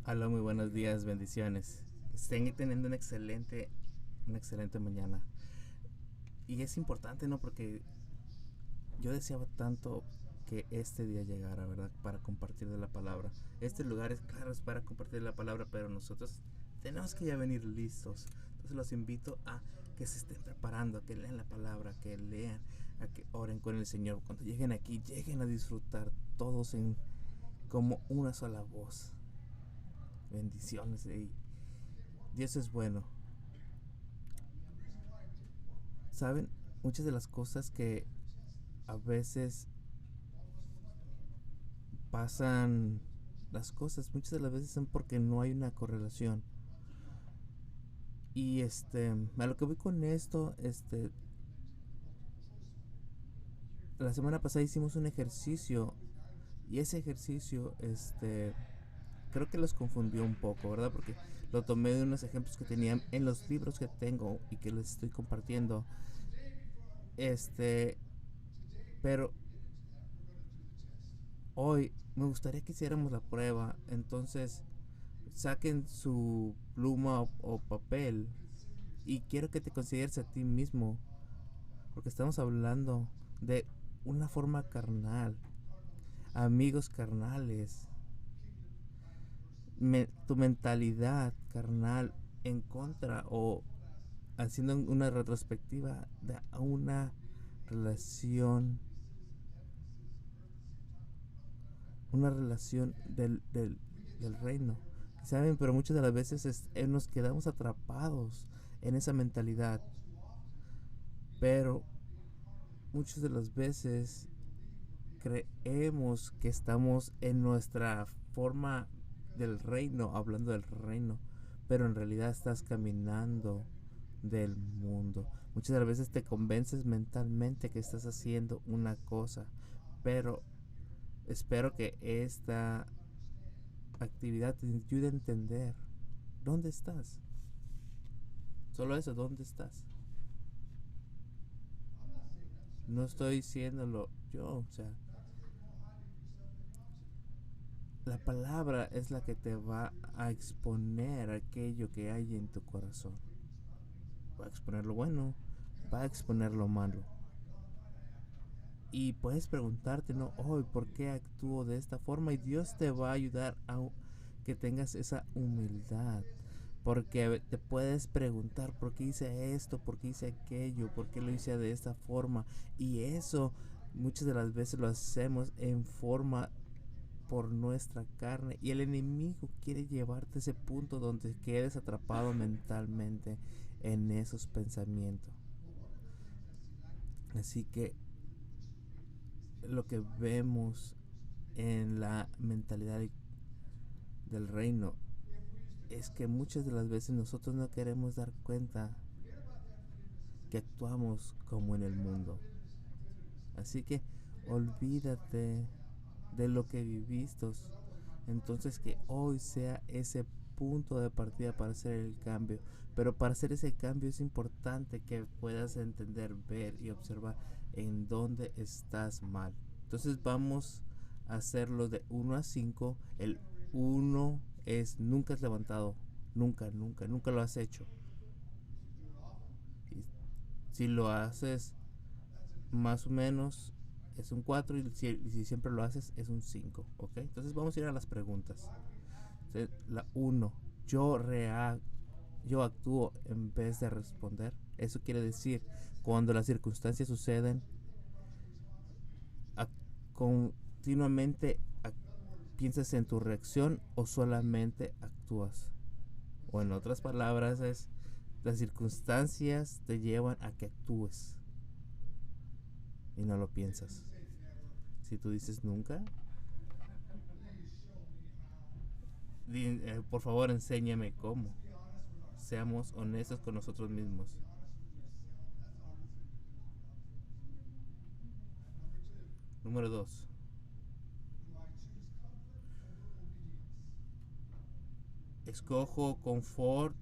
Hola, muy buenos días, bendiciones. Estén teniendo una excelente mañana. Y es importante, ¿no? Porque yo deseaba tanto que este día llegara, ¿verdad? Para compartir de la palabra. Este lugar es, claro, es para compartir de la palabra, pero nosotros tenemos que ya venir listos. Entonces los invito a que se estén preparando, a que lean la palabra, a que lean, a que oren con el Señor. Cuando lleguen aquí, lleguen a disfrutar todos en como una sola voz. Bendiciones. Dios es bueno. Saben, muchas de las cosas que a veces pasan, las cosas muchas de las veces son porque no hay una correlación. Y a lo que voy con esto, la semana pasada hicimos un ejercicio y ese ejercicio, creo que los confundió un poco, ¿verdad? Porque lo tomé de unos ejemplos que tenían en los libros que tengo y que les estoy compartiendo. Este, pero hoy me gustaría que hiciéramos la prueba. Entonces, saquen su pluma o papel y quiero que te consideres a ti mismo, porque estamos hablando de una forma carnal, amigos carnales, tu mentalidad carnal en contra o haciendo una retrospectiva de una relación, una relación del reino. ¿Saben? Pero muchas de las veces nos quedamos atrapados en esa mentalidad. Pero muchas de las veces creemos que estamos en nuestra forma del reino, hablando del reino, pero en realidad estás caminando del mundo. Muchas de las veces te convences mentalmente que estás haciendo una cosa, pero espero que esta actividad te ayude a entender dónde estás. Solo eso, ¿dónde estás? No estoy diciéndolo yo, o sea, la palabra es la que te va a exponer aquello que hay en tu corazón. Va a exponer lo bueno, va a exponer lo malo. Y puedes preguntarte, ¿no? Hoy, ¿por qué actúo de esta forma? Y Dios te va a ayudar a que tengas esa humildad. Porque te puedes preguntar, ¿por qué hice esto? ¿Por qué hice aquello? ¿Por qué lo hice de esta forma? Y eso muchas de las veces lo hacemos en forma por nuestra carne, y el enemigo quiere llevarte a ese punto donde quedes atrapado mentalmente en esos pensamientos. Así que lo que vemos en la mentalidad del reino es que muchas de las veces nosotros no queremos dar cuenta que actuamos como en el mundo. Así que olvídate de lo que viviste. Entonces que hoy sea ese punto de partida para hacer el cambio. Pero para hacer ese cambio es importante que puedas entender, ver y observar en dónde estás mal. Entonces vamos a hacerlo de 1 a 5. El uno es nunca has levantado. Nunca, nunca, nunca lo has hecho. Y si lo haces más o menos es un 4 y si siempre lo haces es un 5. ¿Ok? Entonces vamos a ir a las preguntas. La uno, yo actúo en vez de responder. Eso quiere decir, cuando las circunstancias suceden, continuamente piensas en tu reacción o solamente actúas. O en otras palabras es, las circunstancias te llevan a que actúes y no lo piensas. Si tú dices nunca, por favor enséñame cómo. Seamos honestos con nosotros mismos. Número 2. Escojo confort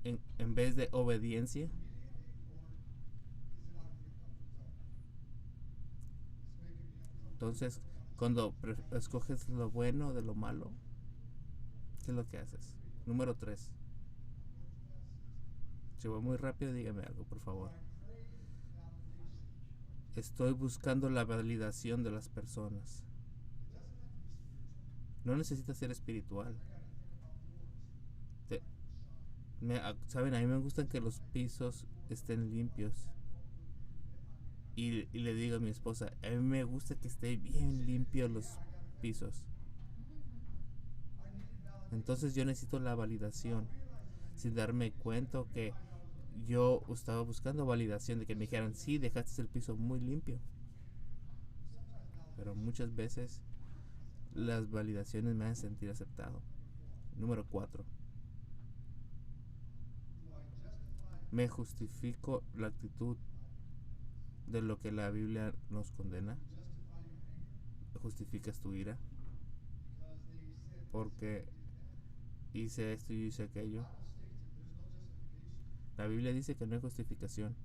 en vez de obediencia. Entonces, cuando escoges lo bueno de lo malo, ¿Qué es lo que haces? Número 3. Si voy muy rápido, dígame algo, por favor. Estoy buscando la validación de las personas. No necesitas ser espiritual. Te- ¿Saben? A mí me gustan que los pisos estén limpios. Y le digo a mi esposa, a mí me gusta que estén bien limpios los pisos. Entonces yo necesito la validación, sin darme cuenta que yo estaba buscando validación de que me dijeran, sí, dejaste el piso muy limpio. Pero muchas veces las validaciones me hacen sentir aceptado. Número 4. Me justifico la actitud de lo que la Biblia nos condena. Justificas tu ira porque hice esto y hice aquello. La Biblia dice que no hay justificación,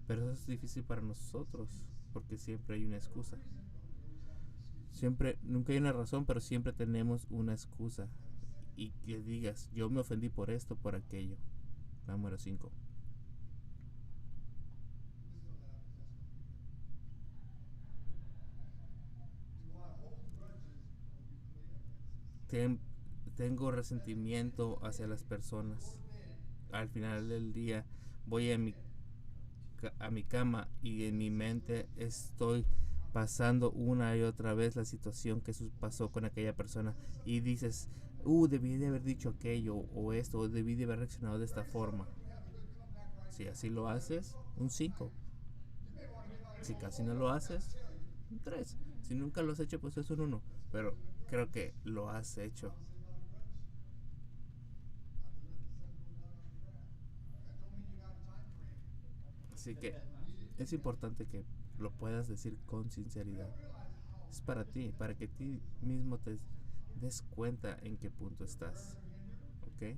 pero eso es difícil para nosotros porque siempre hay una excusa. Siempre, nunca hay una razón, pero siempre tenemos una excusa. Y que digas, yo me ofendí por esto, por aquello. Número 5. Ten- Tengo resentimiento hacia las personas. Al final del día voy a mi cama y en mi mente estoy pasando una y otra vez la situación que pasó con aquella persona y dices, debí de haber dicho aquello o esto, o debí de haber reaccionado de esta forma. Si así lo haces, un 5. Si casi no lo haces, un 3. Si nunca lo has hecho, pues es un 1. Pero creo que lo has hecho. Así que es importante que lo puedas decir con sinceridad. Es para ti, para que ti mismo te des cuenta en qué punto estás. ¿Ok?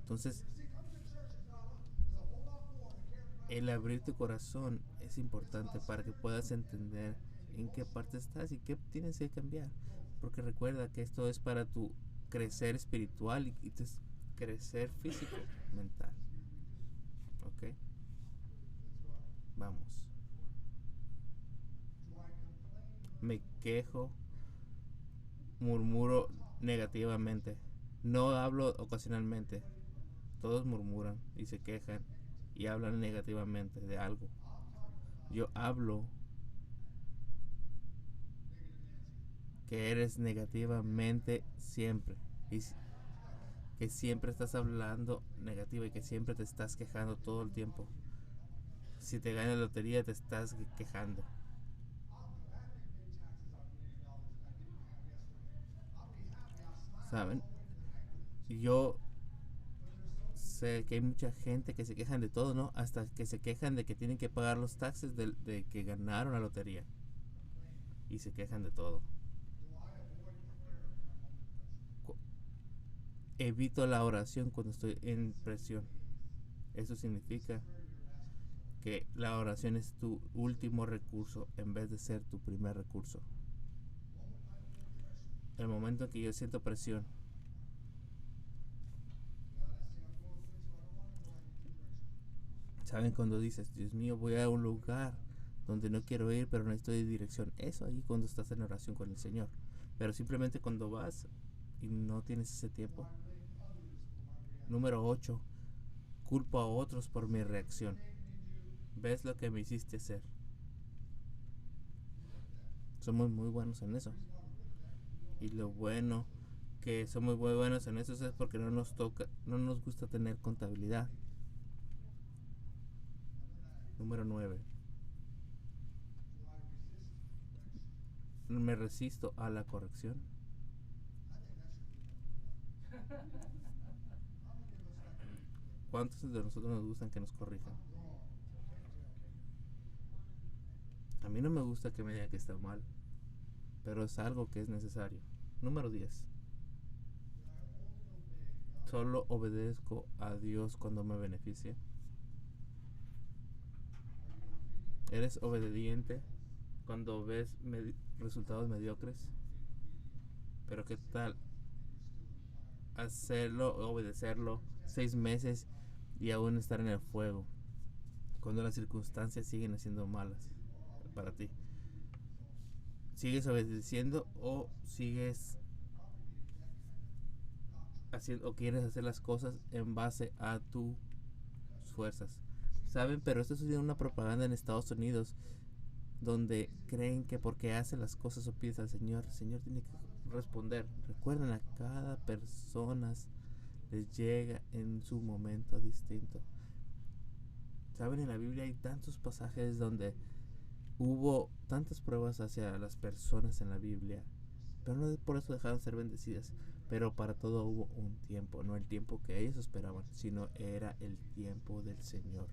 Entonces, el abrir tu corazón es importante para que puedas entender en qué parte estás y qué tienes que cambiar. Porque recuerda que esto es para tu crecer espiritual y tu crecer físico, mental. ¿Ok? Vamos. Me quejo, murmuro negativamente. No hablo ocasionalmente. Todos murmuran y se quejan y hablan negativamente de algo. Yo hablo que eres negativamente siempre. Y que siempre estás hablando negativo y que siempre te estás quejando todo el tiempo. Si te ganas la lotería te estás quejando. ¿Saben? Yo sé que hay mucha gente que se quejan de todo, ¿no? Hasta que se quejan de que tienen que pagar los taxes de que ganaron la lotería. Y se quejan de todo. Evito la oración cuando estoy en presión. Eso significa que la oración es tu último recurso en vez de ser tu primer recurso. El momento en que yo siento presión, ¿saben? Cuando dices, Dios mío, voy a un lugar donde no quiero ir, pero no estoy de dirección. Eso ahí cuando estás en oración con el Señor. Pero simplemente cuando vas y no tienes ese tiempo. Número 8. Culpo a otros por mi reacción. ¿Ves lo que me hiciste hacer? Somos muy buenos en eso. Y lo bueno que somos muy buenos en eso es porque no nos gusta tener contabilidad. Número 9. Me resisto a la corrección. ¿Cuántos de nosotros nos gustan que nos corrijan? A mí no me gusta que me digan que está mal, pero es algo que es necesario. Número 10. Solo obedezco a Dios cuando me beneficia. ¿Eres obediente cuando ves resultados mediocres? Pero ¿qué tal hacerlo, obedecerlo 6 meses y aún estar en el fuego cuando las circunstancias siguen siendo malas para ti? ¿Sigues obedeciendo o sigues haciendo o quieres hacer las cosas en base a tus fuerzas? ¿Saben? Pero esto es una propaganda en Estados Unidos donde creen que porque hacen las cosas o pides al Señor, el Señor tiene que responder. Recuerden, a cada persona les llega en su momento distinto. ¿Saben? En la Biblia hay tantos pasajes donde hubo tantas pruebas hacia las personas en la Biblia, pero no por eso dejaron de ser bendecidas. Pero para todo hubo un tiempo, no el tiempo que ellos esperaban, sino era el tiempo del Señor.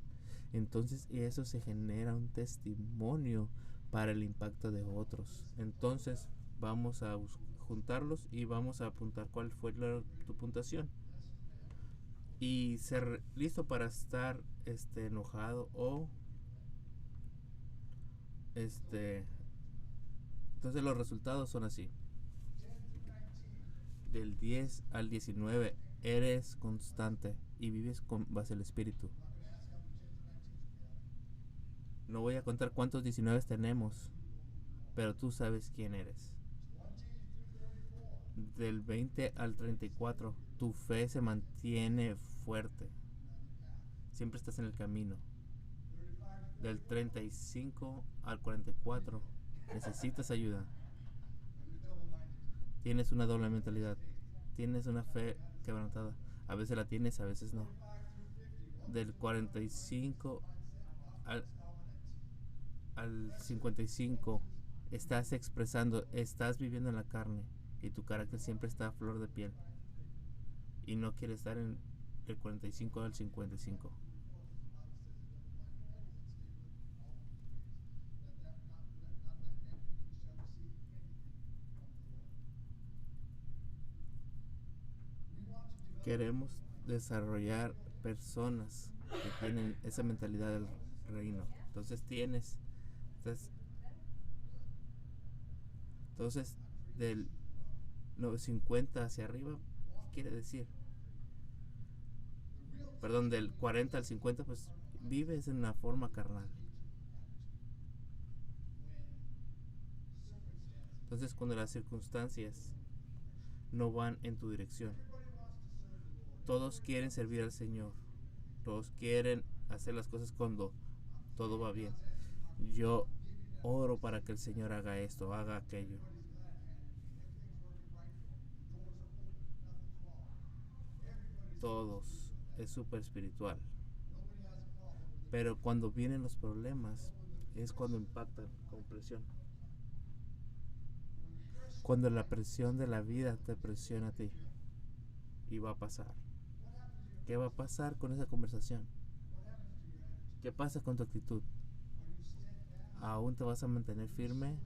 Entonces eso se genera un testimonio para el impacto de otros. Entonces vamos a juntarlos y vamos a apuntar cuál fue tu puntuación y ser listo para estar enojado o entonces los resultados son así: del 10 al 19 eres constante y vives con base al espíritu. No voy a contar cuántos 19 tenemos, pero tú sabes quién eres. Del 20 al 34 tu fe se mantiene fuerte, siempre estás en el camino. Del 35 al 44 necesitas ayuda, tienes una doble mentalidad, tienes una fe quebrantada, a veces la tienes, a veces no. Del 45 al 55 estás expresando, estás viviendo en la carne y tu carácter siempre está a flor de piel y no quieres estar en del 45 al 55. Queremos desarrollar personas que tienen esa mentalidad del reino. Entonces del 50 hacia arriba, ¿qué quiere decir? Perdón, del 40 al 50, pues vives en una forma carnal. Entonces cuando las circunstancias no van en tu dirección, todos quieren servir al Señor, todos quieren hacer las cosas cuando todo va bien. Yo oro para que el Señor haga esto, haga aquello. Todos, es súper espiritual. Pero cuando vienen los problemas es cuando impactan con presión. Cuando la presión de la vida te presiona a ti. Y va a pasar. ¿Qué va a pasar con esa conversación? ¿Qué pasa con tu actitud? ¿Aún te vas a mantener firme?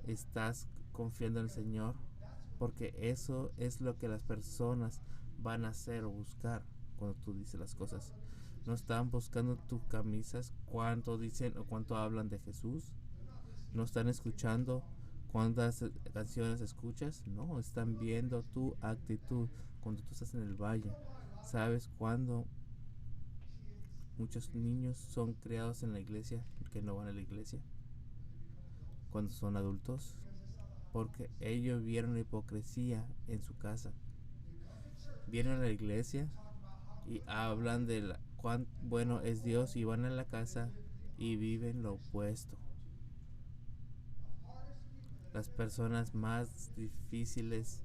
¿Estás confiando en el Señor? Porque eso es lo que las personas van a hacer o buscar cuando tú dices las cosas. No están buscando tus camisas, cuánto dicen o cuánto hablan de Jesús. No están escuchando cuántas canciones escuchas. No, están viendo tu actitud cuando tú estás en el valle. ¿Sabes cuándo muchos niños son criados en la iglesia que no van a la iglesia? Cuando son adultos, porque ellos vieron la hipocresía en su casa. Vienen a la iglesia y hablan de cuán bueno es Dios y van a la casa y viven lo opuesto. Las personas más difíciles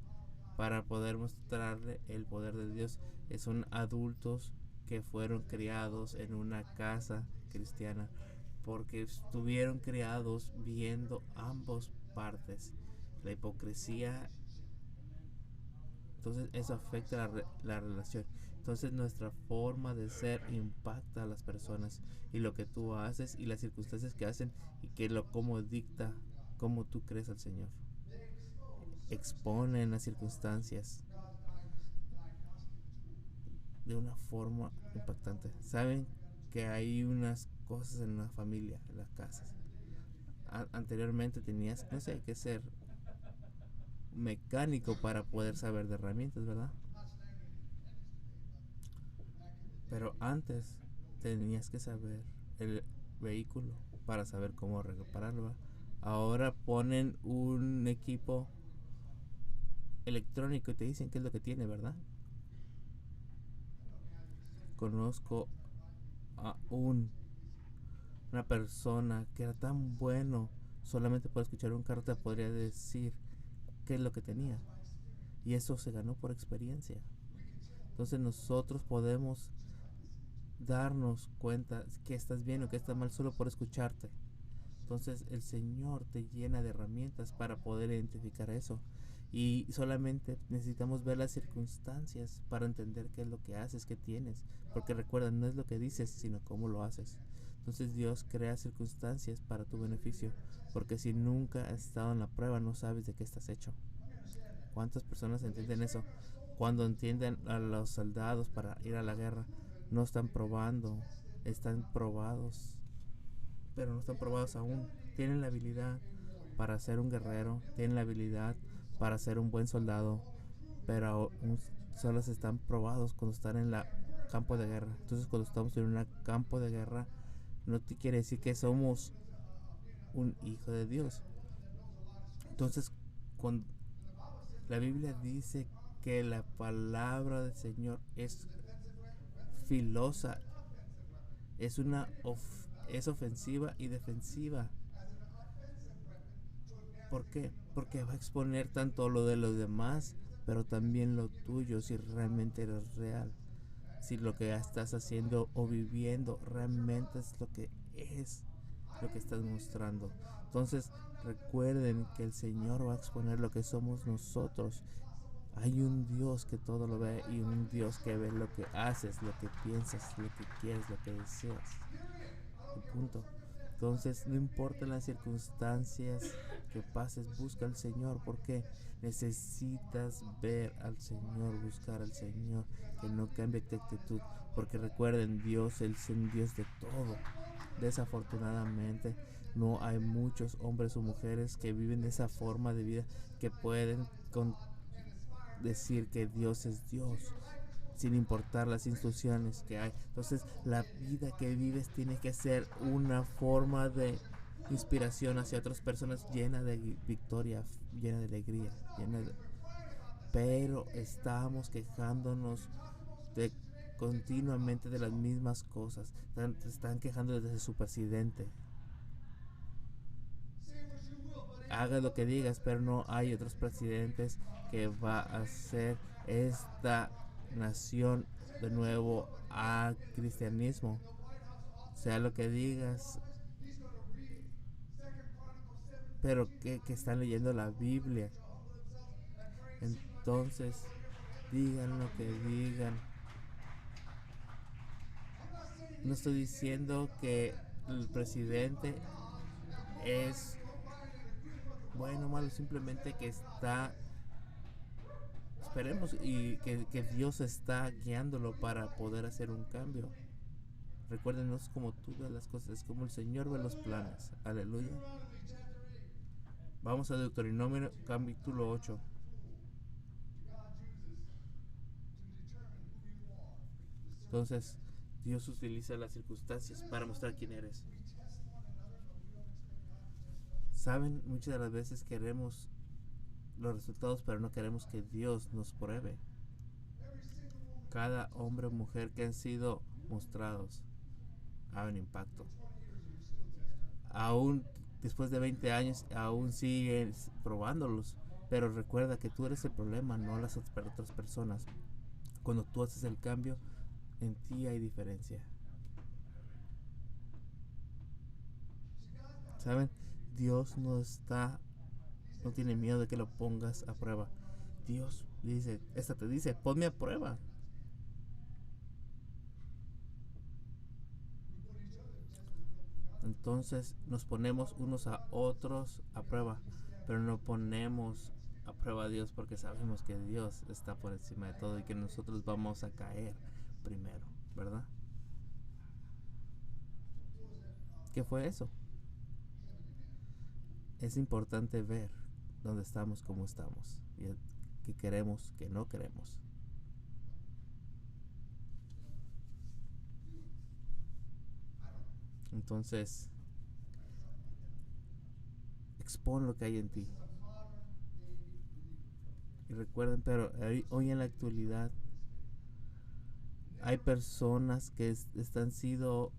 para poder mostrarle el poder de Dios son adultos que fueron criados en una casa cristiana, porque estuvieron criados viendo ambas partes, la hipocresía. Entonces eso afecta la relación. Entonces nuestra forma de ser impacta a las personas y lo que tú haces y las circunstancias que hacen y cómo dicta cómo tú crees al Señor. Exponen las circunstancias de una forma impactante. Saben que hay unas cosas en una familia, en las casas. Anteriormente tenías, no sé, que ser mecánico para poder saber de herramientas, ¿verdad? Pero antes tenías que saber el vehículo para saber cómo repararlo. Ahora ponen un equipo electrónico y te dicen qué es lo que tiene, ¿verdad? Conozco a una persona que era tan bueno, solamente por escuchar un carro te podría decir qué es lo que tenía. Y eso se ganó por experiencia. Entonces nosotros podemos darnos cuenta que estás bien o que estás mal solo por escucharte. Entonces el Señor te llena de herramientas para poder identificar eso. Y solamente necesitamos ver las circunstancias para entender qué es lo que haces, qué tienes. Porque recuerda, no es lo que dices, sino cómo lo haces. Entonces Dios crea circunstancias para tu beneficio. Porque si nunca has estado en la prueba, no sabes de qué estás hecho. ¿Cuántas personas entienden eso? Cuando entienden a los soldados para ir a la guerra, no están probando, están probados, pero no están probados aún. Tienen la habilidad para ser un guerrero, tienen la habilidad para ser un buen soldado, pero solo están probados cuando están en el campo de guerra. Entonces cuando estamos en un campo de guerra, no te quiere decir que somos un hijo de Dios. Entonces, cuando la Biblia dice que la palabra del Señor es filosa, es es ofensiva y defensiva. ¿Por qué? Porque va a exponer tanto lo de los demás, pero también lo tuyo, si realmente eres real. Si lo que estás haciendo o viviendo realmente es lo que estás mostrando. Entonces, recuerden que el Señor va a exponer lo que somos nosotros. Hay un Dios que todo lo ve y un Dios que ve lo que haces, lo que piensas, lo que quieres, lo que deseas. Y punto. Entonces, no importa las circunstancias que pases, busca al Señor, porque necesitas ver al Señor, buscar al Señor, que no cambie tu actitud, porque recuerden, Dios es el Dios de todo. Desafortunadamente, no hay muchos hombres o mujeres que viven de esa forma de vida que pueden decir que Dios es Dios sin importar las instrucciones que hay. Entonces, la vida que vives tiene que ser una forma de inspiración hacia otras personas, llena de victoria, llena de alegría, pero estamos quejándonos de continuamente de las mismas cosas. Están quejando desde su presidente. Hagas lo que digas, pero no hay otros presidentes que va a hacer esta nación de nuevo a cristianismo. Sea lo que digas, pero que están leyendo la Biblia. Entonces, digan lo que digan. No estoy diciendo que el presidente es bueno o malo, simplemente que está, esperemos, y que Dios está guiándolo para poder hacer un cambio. Recuerden, no es como tú ves las cosas, es como el Señor ve los planes. Aleluya. Vamos a Deuteronomio capítulo 8. Entonces, Dios utiliza las circunstancias para mostrar quién eres. Saben, muchas de las veces queremos los resultados, pero no queremos que Dios nos pruebe. Cada hombre o mujer que han sido mostrados ha un impacto. Aún después de 20 años, aún sigues probándolos. Pero recuerda que tú eres el problema, no las otras personas. Cuando tú haces el cambio, en ti hay diferencia. ¿Saben? Dios no tiene miedo de que lo pongas a prueba. Dios dice, esta te dice, ponme a prueba. Entonces nos ponemos unos a otros a prueba, pero no ponemos a prueba a Dios porque sabemos que Dios está por encima de todo y que nosotros vamos a caer primero, ¿verdad? ¿Qué fue eso? Es importante ver. donde estamos como estamos y que queremos, que no queremos. Entonces, expon lo que hay en ti. Y recuerden, pero hoy en la actualidad hay personas que están siendo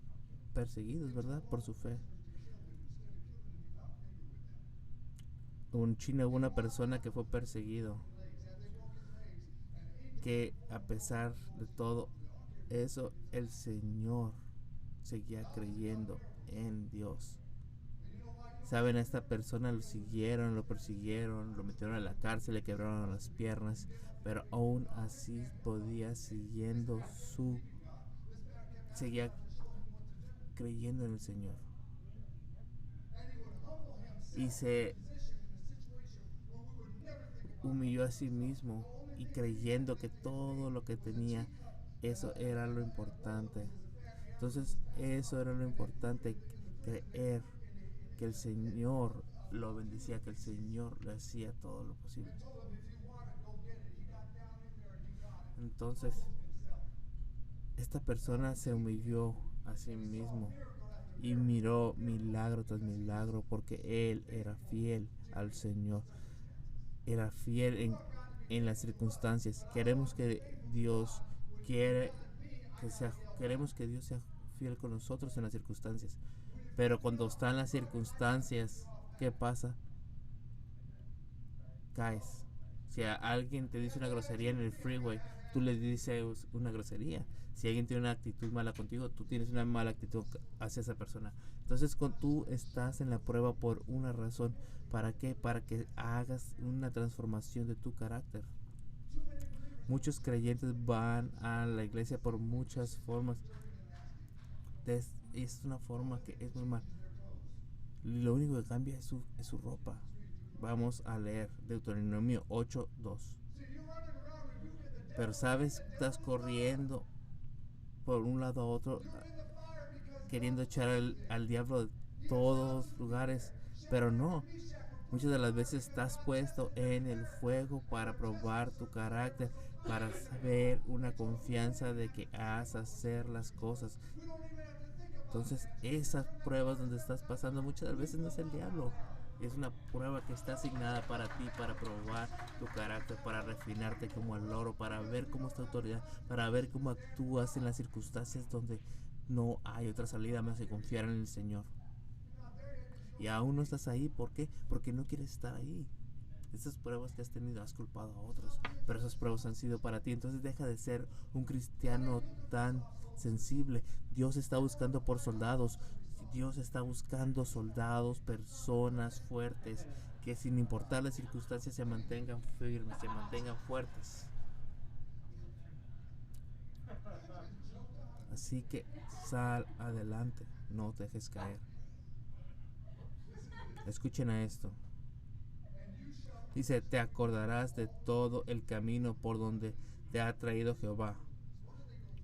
perseguidos, ¿verdad? Por su fe. En China hubo una persona que fue perseguido, que a pesar de todo eso, el Señor seguía creyendo en Dios. Saben, a esta persona lo siguieron, lo persiguieron, lo metieron a la cárcel, le quebraron las piernas, pero aún así seguía creyendo en el Señor. Y se humilló a sí mismo y creyendo que todo lo que tenía, eso era lo importante. Entonces, eso era lo importante, creer que el Señor lo bendecía, que el Señor le hacía todo lo posible. Entonces, esta persona se humilló a sí mismo y miró milagro tras milagro porque él era fiel al Señor, era fiel en las circunstancias. Queremos que Dios queremos que Dios sea fiel con nosotros en las circunstancias, pero cuando están las circunstancias, ¿qué pasa? Caes. Si alguien te dice una grosería en el freeway, tú le dices una grosería. Si alguien tiene una actitud mala contigo, tú tienes una mala actitud hacia esa persona. Entonces, tú estás en la prueba por una razón. ¿Para qué? Para que hagas una transformación de tu carácter. Muchos creyentes van a la iglesia por muchas formas. Es una forma que es muy mal. Lo único que cambia es su ropa. Vamos a leer Deuteronomio 8:2. Pero sabes, estás corriendo por un lado a otro, queriendo echar al diablo de todos lugares, pero no. Muchas de las veces estás puesto en el fuego para probar tu carácter, para saber una confianza de que has de hacer las cosas. Entonces, esas pruebas donde estás pasando muchas veces no es el diablo. Es una prueba que está asignada para ti, para probar tu carácter, para refinarte como el oro, para ver cómo es tu autoridad, para ver cómo actúas en las circunstancias donde no hay otra salida más que confiar en el Señor. Y aún no estás ahí, ¿por qué? Porque no quieres estar ahí. Esas pruebas que has tenido, has culpado a otros, pero esas pruebas han sido para ti. Entonces deja de ser un cristiano tan sensible. Dios está buscando por soldados. Dios está buscando soldados, personas fuertes, que sin importar las circunstancias se mantengan firmes, se mantengan fuertes. Así que sal adelante, no te dejes caer. Escuchen a esto. Dice, te acordarás de todo el camino por donde te ha traído Jehová,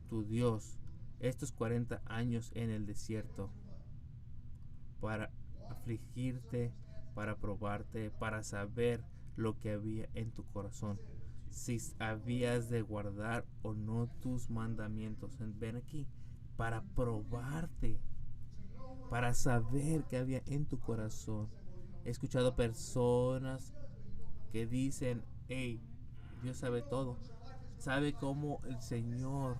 tu Dios, estos 40 años en el desierto, para afligirte, para probarte, para saber lo que había en tu corazón, si habías de guardar o no tus mandamientos. Ven aquí, para probarte, para saber qué había en tu corazón. He escuchado personas que dicen, hey, Dios sabe todo, sabe cómo el Señor,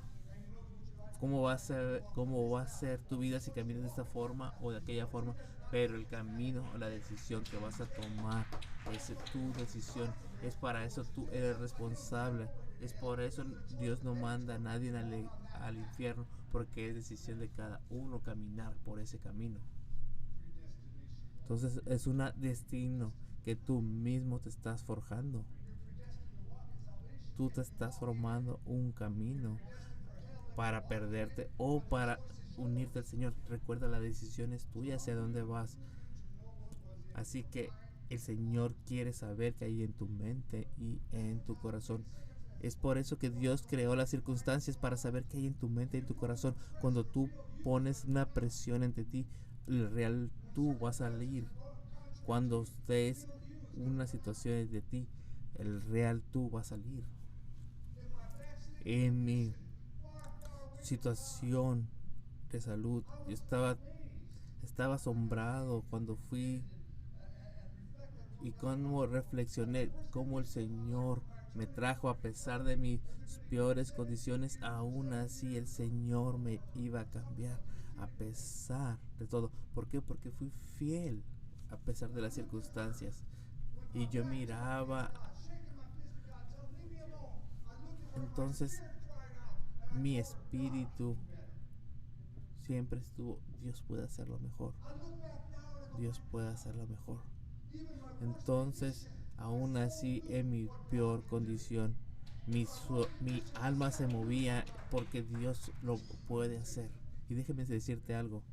cómo va a ser tu vida si caminas de esta forma o de aquella forma, pero el camino o la decisión que vas a tomar es tu decisión. Es para eso tú eres responsable. Es por eso Dios no manda a nadie al infierno, porque es decisión de cada uno caminar por ese camino. Entonces es un destino que tú mismo te estás forjando. Tú te estás formando un camino para perderte o para unirte al Señor. Recuerda, la decisión es tuya hacia dónde vas. Así que el Señor quiere saber qué hay en tu mente y en tu corazón. Es por eso que Dios creó las circunstancias, para saber qué hay en tu mente y en tu corazón. Cuando tú pones una presión entre ti, el real tú vas a salir. Cuando estés una situación de ti, el real tú va a salir. En mi situación de salud, yo estaba asombrado cuando fui y cómo reflexioné cómo el Señor me trajo a pesar de mis peores condiciones. Aún así el Señor me iba a cambiar a pesar de todo. ¿Por qué? Porque fui fiel a pesar de las circunstancias. Y yo miraba, entonces mi espíritu siempre estuvo, Dios puede hacerlo mejor. Dios puede hacerlo mejor. Entonces, aún así, en mi peor condición, mi alma se movía porque Dios lo puede hacer. Y déjeme decirte algo,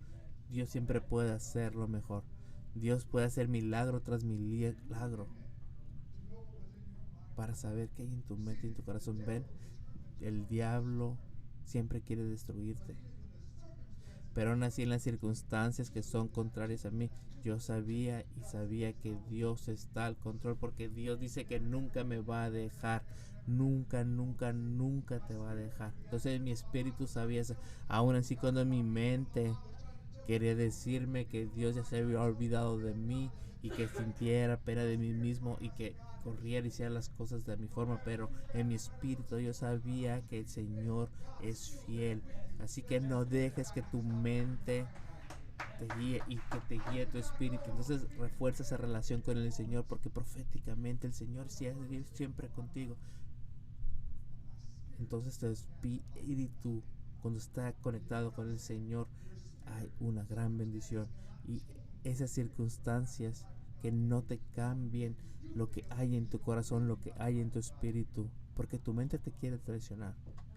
Dios siempre puede hacerlo mejor. Dios puede hacer milagro tras milagro para saber qué hay en tu mente y en tu corazón. Ven, el diablo siempre quiere destruirte. Pero aún así en las circunstancias que son contrarias a mí, yo sabía que Dios está al control, porque Dios dice que nunca me va a dejar, nunca, nunca, nunca te va a dejar. Entonces mi espíritu sabía eso. Aún así cuando mi mente quería decirme que Dios ya se había olvidado de mí y que sintiera pena de mí mismo y que corriera y hiciera las cosas de mi forma, pero en mi espíritu yo sabía que el Señor es fiel. Así que no dejes que tu mente te guíe y que te guíe tu espíritu. Entonces refuerza esa relación con el Señor, porque proféticamente el Señor siempre contigo. Entonces tu espíritu, cuando está conectado con el Señor, hay una gran bendición. Y esas circunstancias que no te cambien lo que hay en tu corazón, lo que hay en tu espíritu, porque tu mente te quiere traicionar.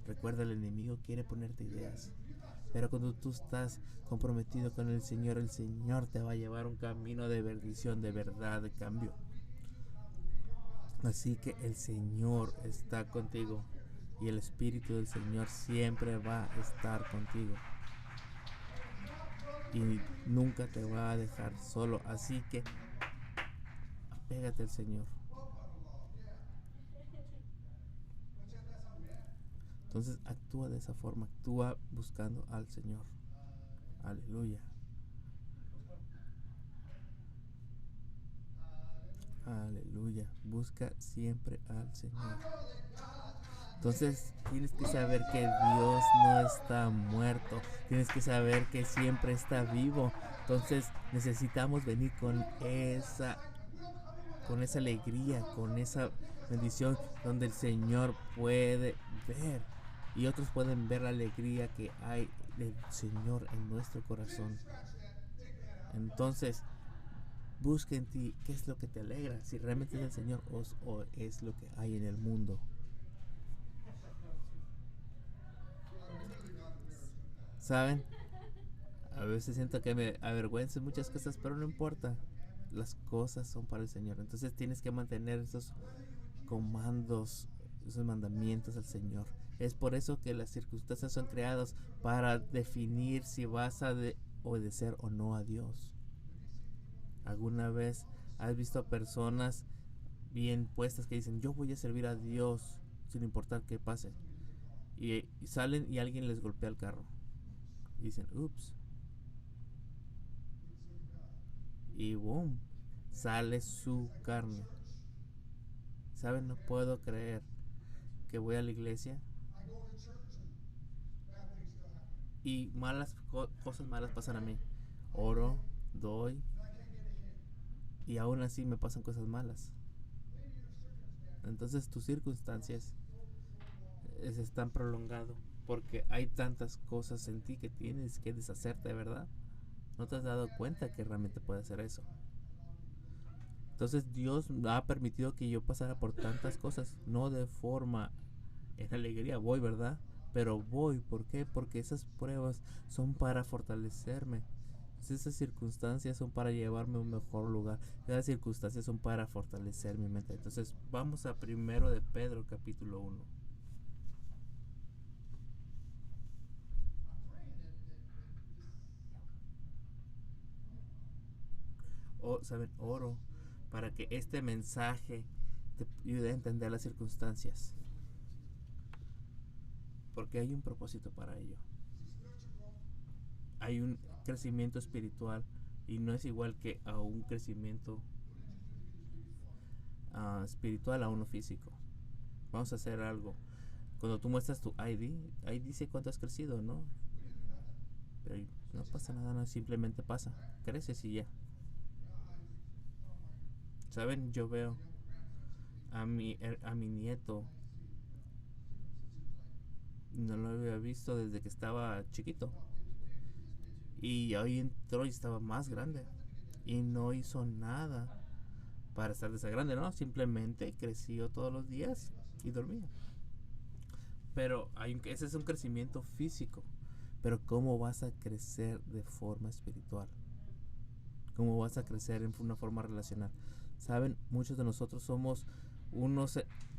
Recuerda, el enemigo quiere ponerte ideas, pero cuando tú estás comprometido con el Señor te va a llevar un camino de bendición, de verdad, de cambio. Así que el Señor está contigo y el Espíritu del Señor siempre va a estar contigo y nunca te va a dejar solo. Así que apégate al Señor. Entonces actúa de esa forma, actúa buscando al Señor. Aleluya. Aleluya. Busca siempre al Señor. Entonces tienes que saber que Dios no está muerto. Tienes que saber que siempre está vivo. Entonces necesitamos venir con esa alegría, con esa bendición, donde el Señor puede ver y otros pueden ver la alegría que hay del Señor en nuestro corazón. Entonces busca en ti qué es lo que te alegra, si realmente es el Señor o es lo que hay en el mundo. ¿Saben? A veces siento que me avergüenzo en muchas cosas, pero no importa. Las cosas son para el Señor. Entonces tienes que mantener esos comandos, esos mandamientos al Señor. Es por eso que las circunstancias son creadas, para definir si vas a obedecer o no a Dios. ¿Alguna vez has visto a personas bien puestas que dicen, yo voy a servir a Dios sin importar qué pase? Y salen y alguien les golpea el carro. Y dicen, ups. Y boom, sale su carne. ¿Saben? No puedo creer que voy a la iglesia y cosas malas pasan a mí. Oro, doy, y aún así me pasan cosas malas. Entonces tus circunstancias se están prolongando porque hay tantas cosas en ti que tienes que deshacerte, ¿verdad? No te has dado cuenta que realmente puede hacer eso. Entonces Dios ha permitido que yo pasara por tantas cosas, no de forma en alegría, voy, ¿verdad? Pero voy, ¿por qué? Porque esas pruebas son para fortalecerme. Esas circunstancias son para llevarme a un mejor lugar. Esas circunstancias son para fortalecer mi mente. Entonces vamos a 1 de Pedro capítulo 1. ¿Saben? Oro para que este mensaje te ayude a entender las circunstancias, porque hay un propósito para ello. Hay un crecimiento espiritual y no es igual que a un crecimiento espiritual a uno físico. Vamos a hacer algo. Cuando tú muestras tu ID, ahí dice cuánto has crecido, ¿no? Pero no pasa nada, no, simplemente pasa. Creces y ya. ¿Saben? Yo veo a mi nieto. No lo había visto desde que estaba chiquito. Y hoy entró y estaba más grande. Y no hizo nada para estar de esa grande, ¿no? Simplemente creció todos los días y dormía. Pero ese es un crecimiento físico. Pero ¿cómo vas a crecer de forma espiritual? ¿Cómo vas a crecer en una forma relacional? Saben, muchos de nosotros somos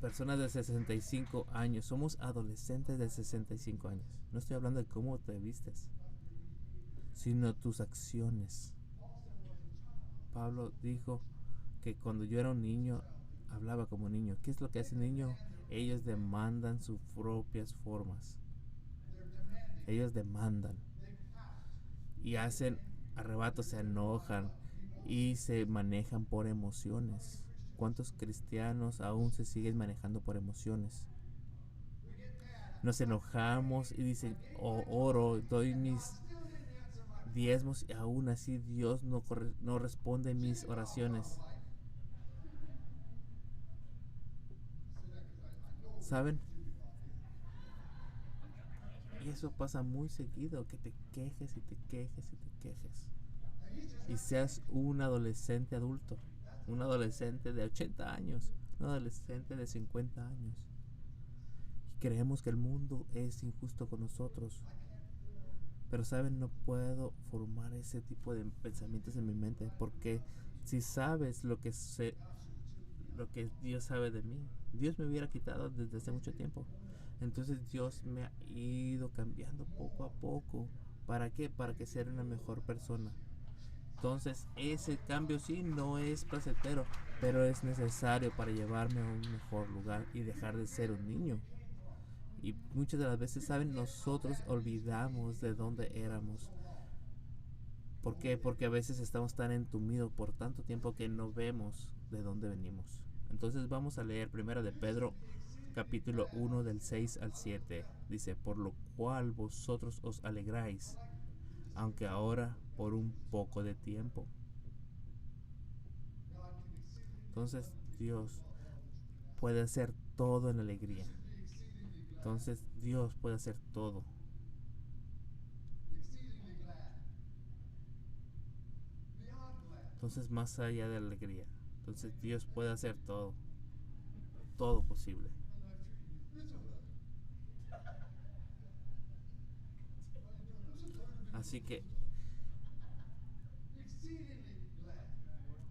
personas de 65 años. Somos adolescentes de 65 años. No estoy hablando de cómo te vistes, sino tus acciones. Pablo dijo que cuando yo era un niño, hablaba como niño. ¿Qué es lo que hace un niño? Ellos demandan sus propias formas. Ellos demandan. Y hacen arrebatos, se enojan y se manejan por emociones. ¿Cuántos cristianos aún se siguen manejando por emociones? Nos enojamos y dicen, oro, doy mis diezmos y aún así Dios no responde mis oraciones. ¿Saben? Y eso pasa muy seguido, que te quejes y te quejes y te quejes. Y seas un adolescente adulto, un adolescente de 80 años, un adolescente de 50 años. Y creemos que el mundo es injusto con nosotros. Pero saben, no puedo formar ese tipo de pensamientos en mi mente, porque si sabes lo que Dios sabe de mí, Dios me hubiera quitado desde hace mucho tiempo. Entonces Dios me ha ido cambiando poco a poco. ¿Para qué? Para que sea una mejor persona. Entonces ese cambio sí no es placentero, pero es necesario para llevarme a un mejor lugar y dejar de ser un niño. Y muchas de las veces, ¿saben? Nosotros olvidamos de dónde éramos. ¿Por qué? Porque a veces estamos tan entumidos por tanto tiempo que no vemos de dónde venimos. Entonces vamos a leer primero de Pedro capítulo 1 del 6 al 7. Dice, por lo cual vosotros os alegráis, aunque ahora por un poco de tiempo. Entonces Dios puede hacer todo en alegría. Entonces Dios puede hacer todo. Entonces más allá de la alegría. Entonces Dios puede hacer todo. Todo posible. Así que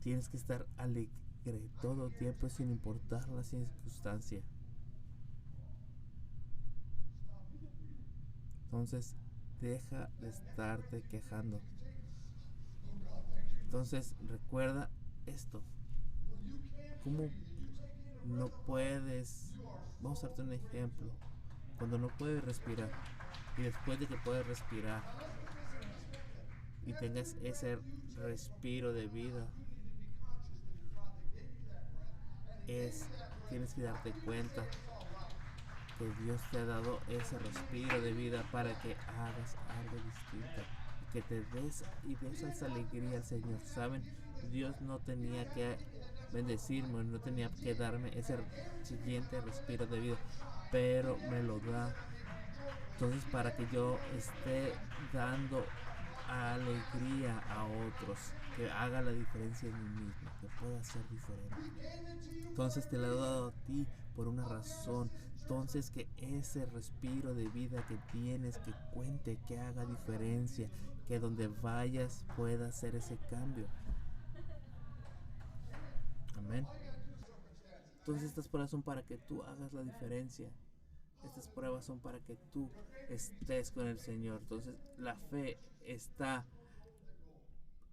tienes que estar alegre todo el tiempo sin importar la circunstancia. Entonces deja de estarte quejando. Entonces recuerda esto. ¿Cómo no puedes? Vamos a darte un ejemplo. Cuando no puedes respirar y después de que puedes respirar y tengas ese respiro de vida, tienes que darte cuenta que Dios te ha dado ese respiro de vida para que hagas algo distinto, que te des esa alegría al Señor. ¿Saben? Dios no tenía que bendecirme, no tenía que darme ese siguiente respiro de vida, pero me lo da. Entonces, para que yo esté dando alegría a otros, que haga la diferencia en mí mismo, que pueda ser diferente. Entonces te lo he dado a ti por una razón. Entonces que ese respiro de vida que tienes, que cuente, que haga diferencia, que donde vayas pueda hacer ese cambio. Amén. Entonces estas pruebas son para que tú hagas la diferencia. Estas pruebas son para que tú estés con el Señor. Entonces la fe está,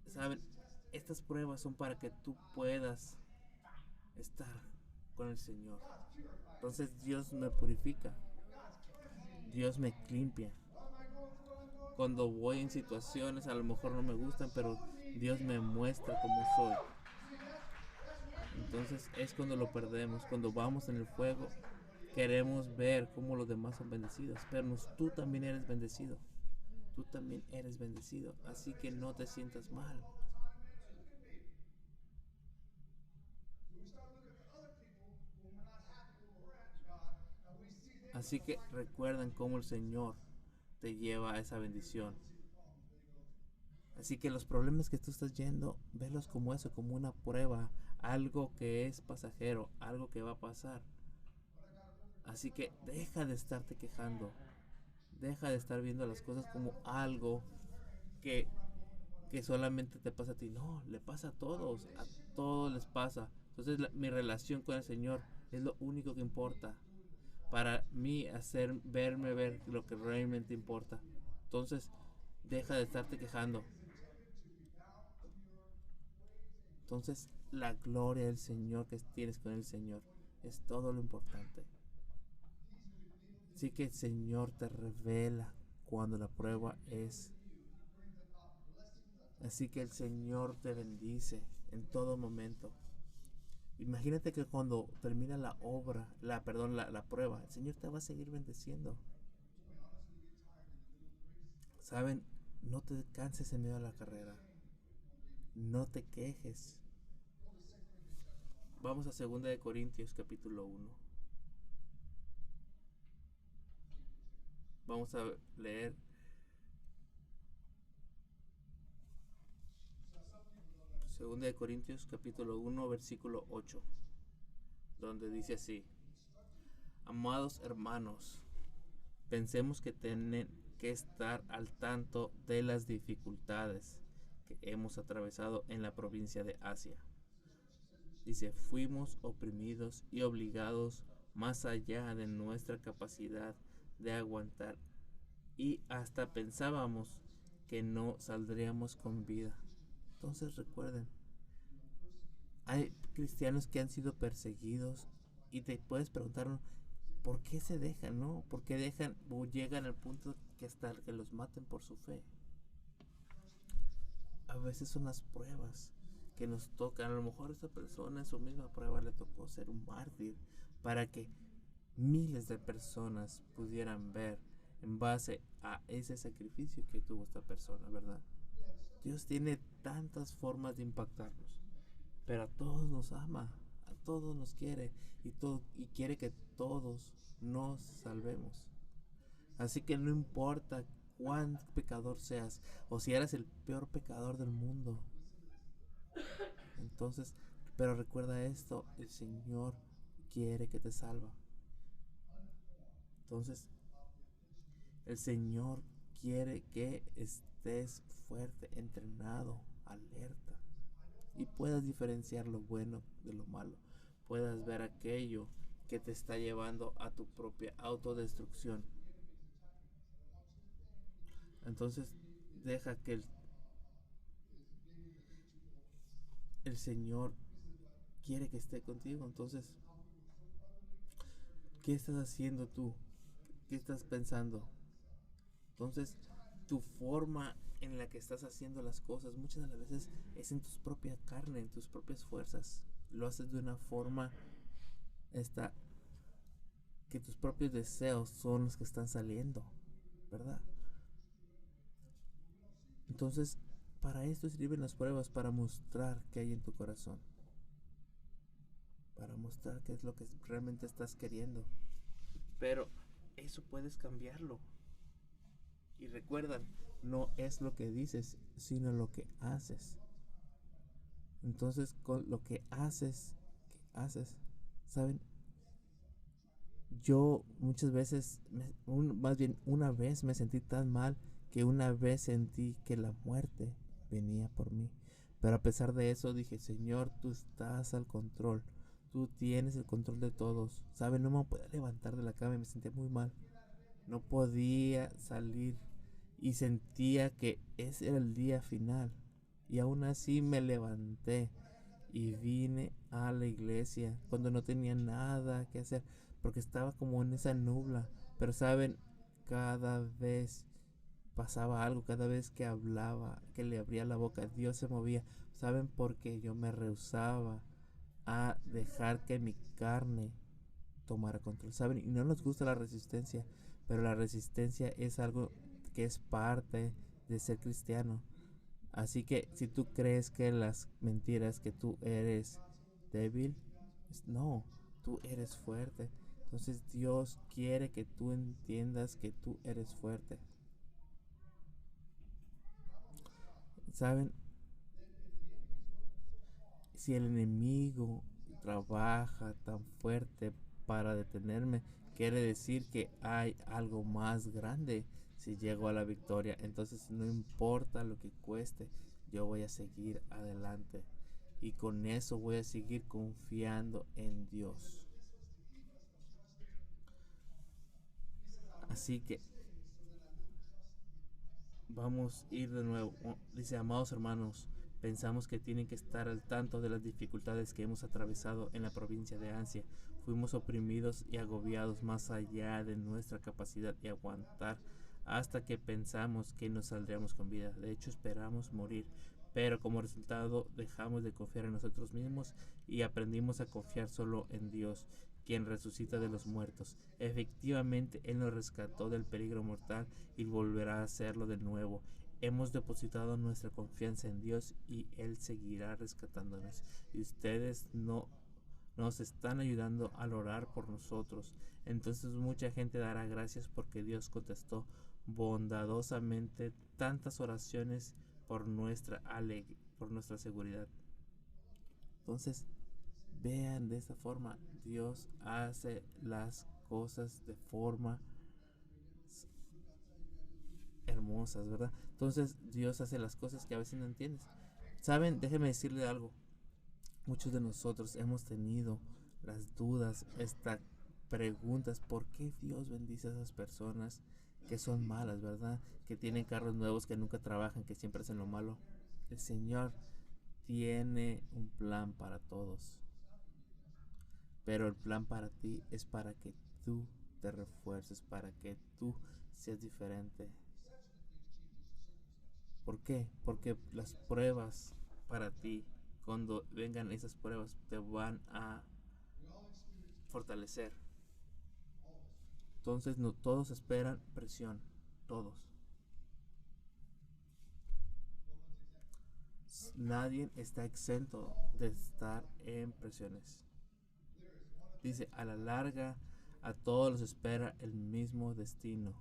¿saben? estas pruebas son para que tú puedas estar con el Señor. Entonces Dios me purifica, Dios me limpia. Cuando voy en situaciones a lo mejor no me gustan, pero Dios me muestra cómo soy. Entonces es cuando lo perdemos, cuando vamos en el fuego, queremos ver cómo los demás son bendecidos, pero tú también eres bendecido. Tú también eres bendecido, así que no te sientas mal. Así que recuerden cómo el Señor te lleva a esa bendición. Así que los problemas que tú estás yendo, velos como eso, como una prueba, algo que es pasajero, algo que va a pasar. Así que deja de estarte quejando, deja de estar viendo las cosas como algo que, que solamente te pasa a ti. No, le pasa a todos les pasa. Entonces mi relación con el Señor es lo único que importa. Para mí verme ver lo que realmente importa. Entonces deja de estarte quejando. Entonces la gloria del Señor que tienes con el Señor es todo lo importante. Así que el Señor te revela cuando la prueba es. Así que el Señor te bendice en todo momento. Imagínate que cuando termina la obra, la prueba, el Señor te va a seguir bendeciendo. Saben, no te canses en medio de la carrera. No te quejes. Vamos a 2 Corintios capítulo 1. Vamos a leer 2 Corintios capítulo 1 versículo 8, donde dice así: Amados hermanos, pensemos que tienen que estar al tanto de las dificultades que hemos atravesado en la provincia de Asia. Dice, fuimos oprimidos y obligados más allá de nuestra capacidad de aguantar y hasta pensábamos que no saldríamos con vida. Entonces recuerden, hay cristianos que han sido perseguidos y te puedes preguntar por qué se dejan, ¿no? ¿Por qué dejan o llegan al punto que hasta que los maten por su fe? A veces son las pruebas que nos tocan. A lo mejor a esa persona en su misma prueba le tocó ser un mártir para que miles de personas pudieran ver en base a ese sacrificio que tuvo esta persona, ¿verdad? Dios tiene tantas formas de impactarnos, pero a todos nos ama, a todos nos quiere y quiere que todos nos salvemos. Así que no importa cuán pecador seas o si eres el peor pecador del mundo. Entonces, pero recuerda esto, el Señor quiere que te salva. Entonces, el Señor quiere que estés fuerte, entrenado, alerta y puedas diferenciar lo bueno de lo malo. Puedas ver aquello que te está llevando a tu propia autodestrucción. Entonces, deja que el Señor quiere que esté contigo. Entonces, ¿qué estás haciendo tú? ¿Qué estás pensando? Entonces, tu forma en la que estás haciendo las cosas muchas de las veces es en tu propia carne, en tus propias fuerzas. Lo haces de una forma que tus propios deseos son los que están saliendo, ¿verdad? Entonces, para esto sirven las pruebas, para mostrar qué hay en tu corazón, para mostrar qué es lo que realmente estás queriendo. Pero eso puedes cambiarlo. Y recuerdan, no es lo que dices, sino lo que haces. Entonces, con lo que haces, ¿saben? Yo muchas veces, más bien una vez me sentí tan mal que una vez sentí que la muerte venía por mí. Pero a pesar de eso dije, Señor, tú estás al control. Tú tienes el control de todos. ¿Saben? No me podía levantar de la cama y me sentía muy mal. No podía salir y sentía que ese era el día final. y aún así me levanté y vine a la iglesia cuando no tenía nada que hacer, porque estaba como en esa nubla. Pero saben, cada vez pasaba algo, cada vez que hablaba, que le abría la boca, Dios se movía. ¿Saben? Porque yo me rehusaba a dejar que mi carne tomara control. ¿Saben? Y no nos gusta la resistencia, pero la resistencia es algo que es parte de ser cristiano. Así que si tú crees que las mentiras que tú eres débil, no, tú eres fuerte. Entonces Dios quiere que tú entiendas que tú eres fuerte. ¿Saben? Si el enemigo trabaja tan fuerte para detenerme, quiere decir que hay algo más grande. Si llego a la victoria, entonces no importa lo que cueste, yo voy a seguir adelante. Y con eso voy a seguir confiando en Dios. Así que vamos a ir de nuevo. Dice, amados hermanos, pensamos que tienen que estar al tanto de las dificultades que hemos atravesado en la provincia de Asia. Fuimos oprimidos y agobiados más allá de nuestra capacidad de aguantar hasta que pensamos que nos saldríamos con vida. De hecho, esperamos morir, pero como resultado dejamos de confiar en nosotros mismos y aprendimos a confiar solo en Dios, quien resucita de los muertos. Efectivamente, Él nos rescató del peligro mortal y volverá a hacerlo de nuevo. Hemos depositado nuestra confianza en Dios y Él seguirá rescatándonos. Y ustedes no nos están ayudando al orar por nosotros. Entonces mucha gente dará gracias porque Dios contestó bondadosamente tantas oraciones por por nuestra seguridad. Entonces, vean de esta forma, Dios hace las cosas de forma hermosas, ¿verdad? Entonces Dios hace las cosas que a veces no entiendes. Saben, déjenme decirle algo. Muchos de nosotros hemos tenido las dudas, estas preguntas, ¿por qué Dios bendice a esas personas que son malas, verdad? Que tienen carros nuevos, que nunca trabajan, que siempre hacen lo malo. El Señor tiene un plan para todos, pero el plan para ti es para que tú te refuerces, para que tú seas diferente. ¿Por qué? Porque las pruebas para ti, cuando vengan esas pruebas, te van a fortalecer. Entonces no todos esperan presión, todos. Nadie está exento de estar en presiones. Dice, a la larga a todos los espera el mismo destino,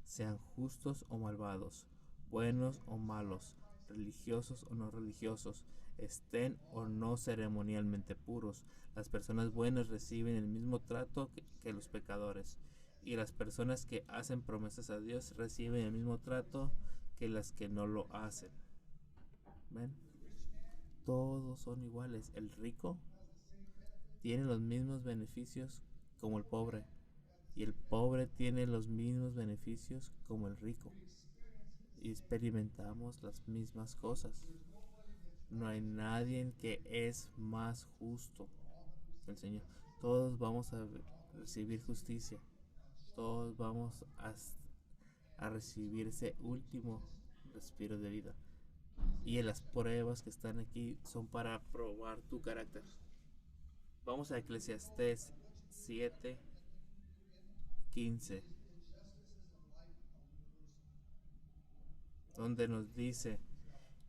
sean justos o malvados, buenos o malos, religiosos o no religiosos, estén o no ceremonialmente puros. Las personas buenas reciben el mismo trato que los pecadores, y las personas que hacen promesas a Dios reciben el mismo trato que las que no lo hacen. ¿Ven? Todos son iguales. El rico tiene los mismos beneficios como el pobre, y el pobre tiene los mismos beneficios como el rico, y experimentamos las mismas cosas. No hay nadie que es más justo que el Señor. Todos vamos a recibir justicia, todos vamos a recibir ese último respiro de vida, y las pruebas que están aquí son para probar tu carácter. Vamos a Eclesiastés 7:15, donde nos dice,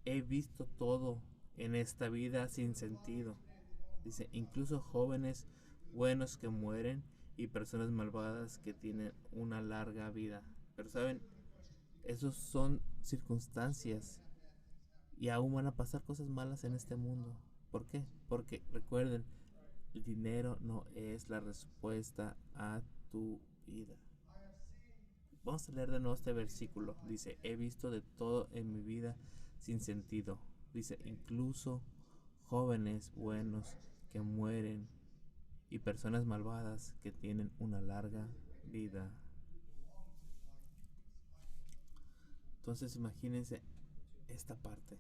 he visto todo en esta vida sin sentido. Dice, incluso jóvenes buenos que mueren y personas malvadas que tienen una larga vida. Pero saben, esos son circunstancias, y aún van a pasar cosas malas en este mundo. ¿Por qué? Porque recuerden, el dinero no es la respuesta a tu vida. Vamos a leer de nuevo este versículo. Dice, he visto de todo en mi vida sin sentido. Dice, incluso jóvenes buenos que mueren y personas malvadas que tienen una larga vida. Entonces imagínense esta parte.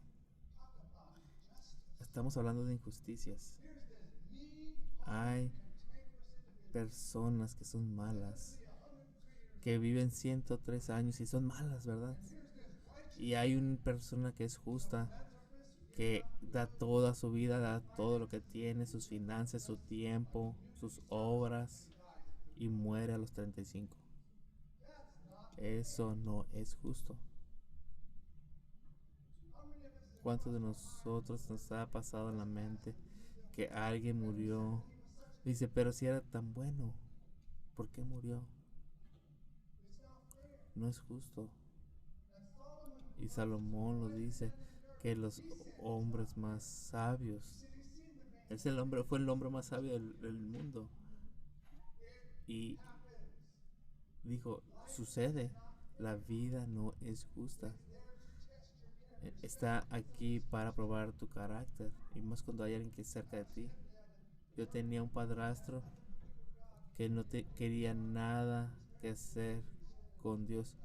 Estamos hablando de injusticias. Hay personas que son malas, que viven 103 años y son malas, ¿verdad? Y hay una persona que es justa, que da toda su vida, da todo lo que tiene, sus finanzas, su tiempo, sus obras, y muere a los 35. Eso no es justo. ¿Cuántos de nosotros nos ha pasado en la mente que alguien murió? Dice, pero si era tan bueno, ¿por qué murió? No es justo. Y Salomón lo dice, que los hombres más sabios, fue el hombre más sabio del mundo. Y dijo, sucede, la vida no es justa. Está aquí para probar tu carácter, y más cuando hay alguien que es cerca de ti. Yo tenía un padrastro que no te quería nada que hacer con Dios,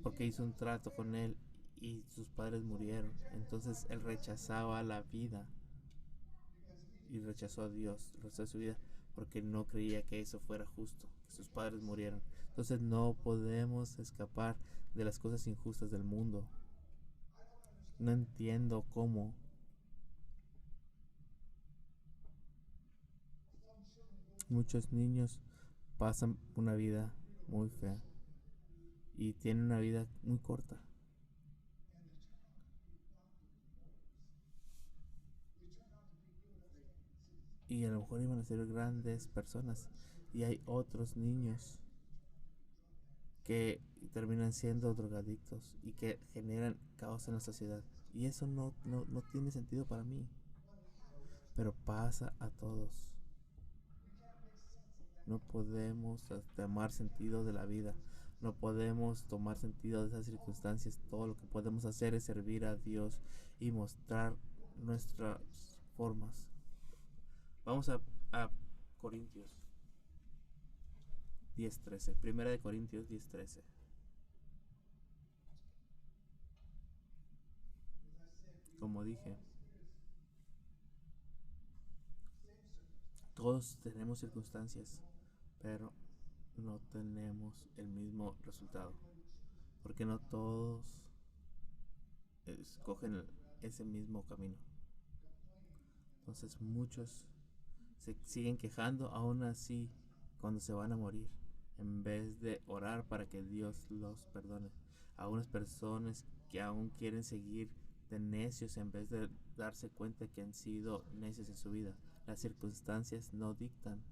porque hizo un trato con él y sus padres murieron. Entonces él rechazaba la vida y rechazó a Dios, rechazó su vida, porque no creía que eso fuera justo, que sus padres murieran. Entonces no podemos escapar de las cosas injustas del mundo. No entiendo cómo muchos niños pasan una vida muy fea y tienen una vida muy corta. Y a lo mejor iban a ser grandes personas. Y hay otros niños que terminan siendo drogadictos y que generan caos en la sociedad. Y eso no tiene sentido para mí. Pero pasa a todos. No podemos tomar sentido de la vida. No podemos tomar sentido de esas circunstancias. Todo lo que podemos hacer es servir a Dios y mostrar nuestras formas. Vamos a Corintios 10:13. Primera de Corintios 10:13. Como dije, todos tenemos circunstancias, pero no tenemos el mismo resultado. Porque no todos escogen ese mismo camino. Entonces muchos se siguen quejando aún así cuando se van a morir, en vez de orar para que Dios los perdone. A unas personas que aún quieren seguir de necios en vez de darse cuenta que han sido necios en su vida. Las circunstancias no dictan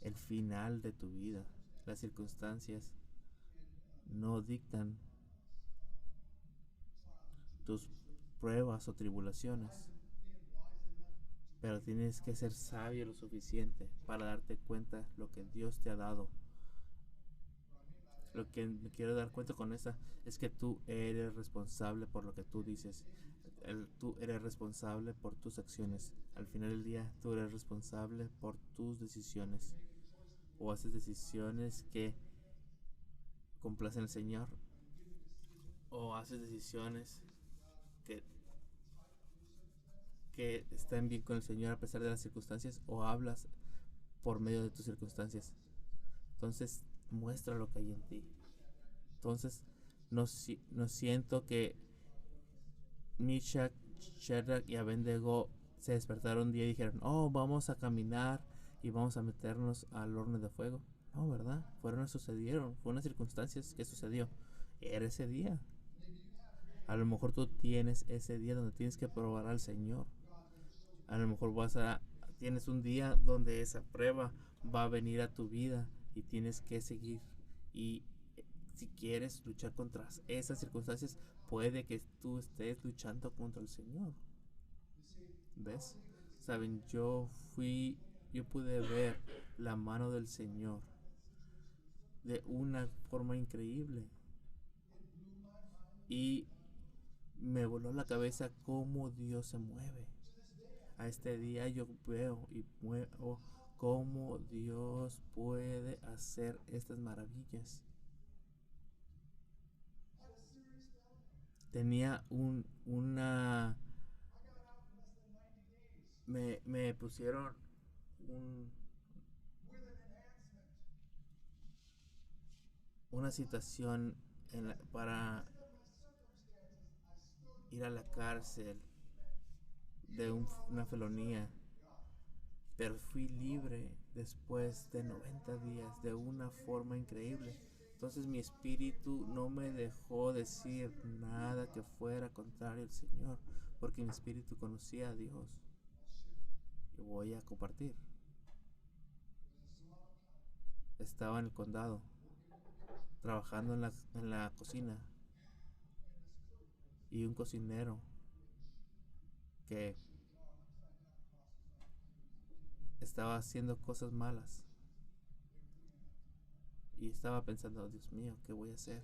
el final de tu vida. Las circunstancias no dictan tus pruebas o tribulaciones. Pero tienes que ser sabio lo suficiente para darte cuenta lo que Dios te ha dado. Lo que me quiero dar cuenta con esta es que tú eres responsable por lo que tú dices. Tú eres responsable por tus acciones. Al final del día, tú eres responsable por tus decisiones. O haces decisiones que complacen al Señor, o haces decisiones que, que están bien con el Señor a pesar de las circunstancias, o hablas por medio de tus circunstancias. Entonces, muestra lo que hay en ti. Entonces, no siento que Meshach, Shadrach y Abednego se despertaron un día y dijeron, oh, vamos a caminar y vamos a meternos al horno de fuego. No, ¿verdad? Sucedieron, fue una circunstancia que sucedió. Era ese día. A lo mejor tú tienes ese día donde tienes que probar al Señor. A lo mejor tienes un día donde esa prueba va a venir a tu vida y tienes que seguir. Y si quieres luchar contra esas circunstancias, puede que tú estés luchando contra el Señor. ¿Ves? Saben, yo pude ver la mano del Señor de una forma increíble. Y me voló la cabeza cómo Dios se mueve. A este día yo veo y muevo cómo Dios puede hacer estas maravillas. tenía una... Me pusieron un, una situación para ir a la cárcel de una felonía, pero fui libre después de 90 días de una forma increíble. Entonces mi espíritu no me dejó decir nada que fuera contrario al Señor, porque mi espíritu conocía a Dios. Y voy a compartir. Estaba en el condado, trabajando en la cocina, y un cocinero que estaba haciendo cosas malas. Y estaba pensando, Dios mío, ¿qué voy a hacer?